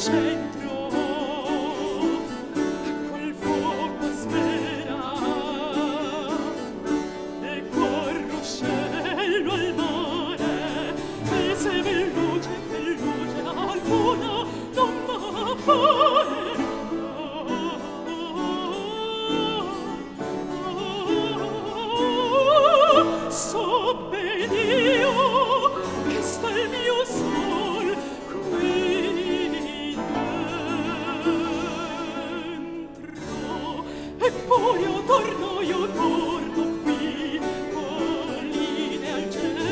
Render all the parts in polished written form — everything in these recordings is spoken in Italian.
centro quel fuoco spera e quel ruscello al mare e se per luce alcuna non m'appare. So ben io che sta il mio sol qui dentro e poi io torno qui colline al centro.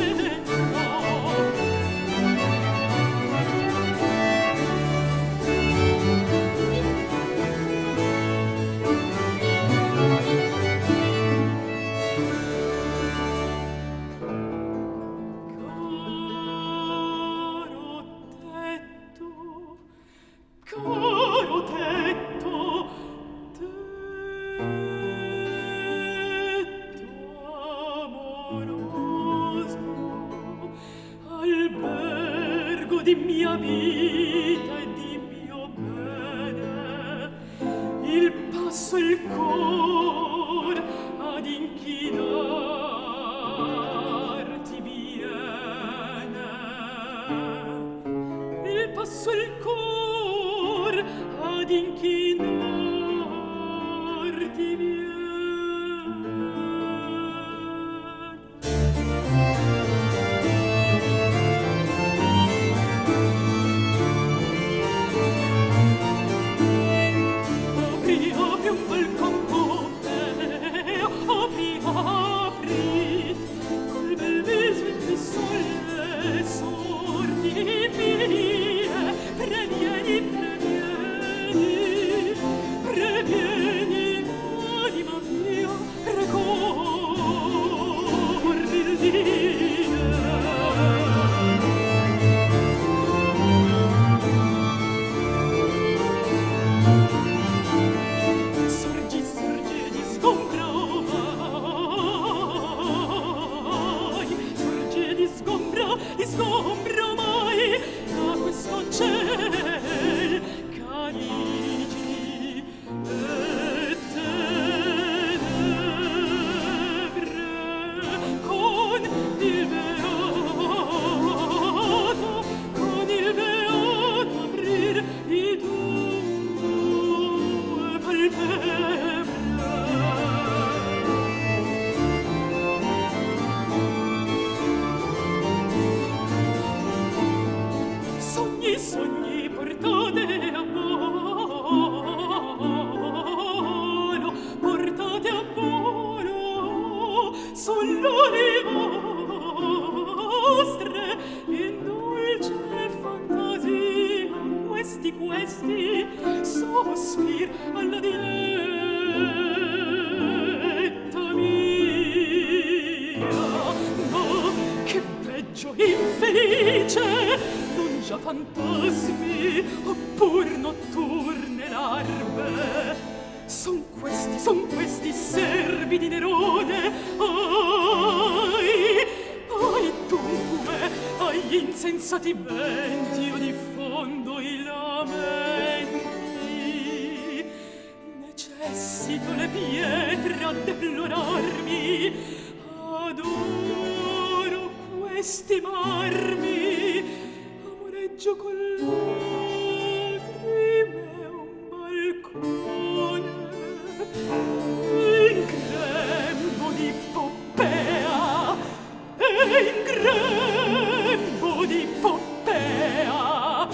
Caro tetto, amoroso, albergo di mia vita e di mio bene, il passo il cor ad inchinarti viene, il passo il cor ad inchinarti viene. Apri, apri un balcon apri, col bel viso di sole sordi mie, previeni, anima mia, precorri il dire. Sorgi, di sgombra mai, sorgi di sgombra mai, da questo ciel caligini e tenebre, con il beato aprir i due palpebre. Sogni portate a volo, solo le vostre in dolce fantasia, questi sospir alla diletta mia. No, che peggio infelice, non già fantasmi oppur notturne larve, son questi servi di Nerone. Ai dunque agli insensati menti io diffondo i lamenti, necessito le pietre a deplorarmi, adoro questi marmi, amoreggio con lacrime un balcone, in grembo di Poppea, in grembo di Poppea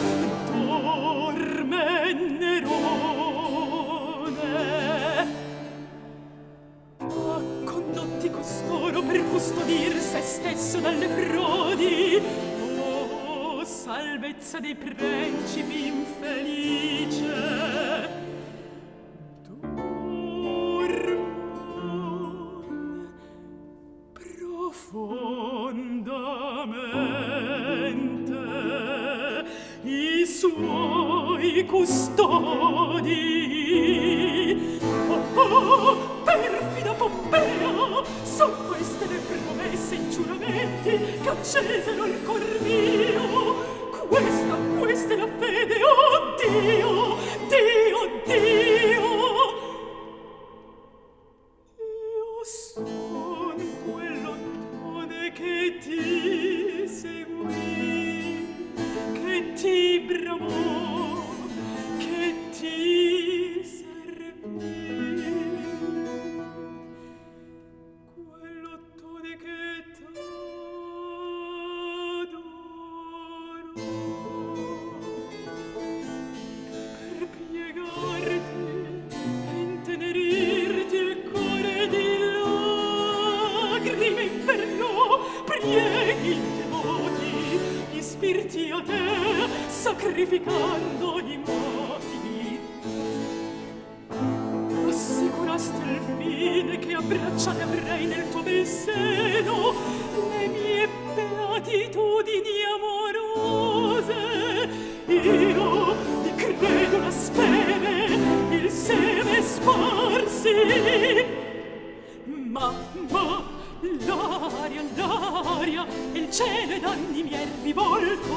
dorme Nerone. Ma condotti costoro per custodir se stesso dalle frodi, oh, salvezza dei principi infelice, profondamente i suoi custodi. Oh, perfida Poppea, son queste le promesse e i giuramenti che accesero il cor mio. Questa è la fede, oh Dio, bramò che ti servì quell'otto di che t'adoro per piegarti e intenerirti il cuore di lagrime inferno prieghi i devoti gli spiriti a te sacrificando i moti assicuraste il fine che abbracciate avrei nel tuo bel seno le mie beatitudini amorose io di credula speme il seme sparsi ma l'aria e il cielo ed anni miei rivolto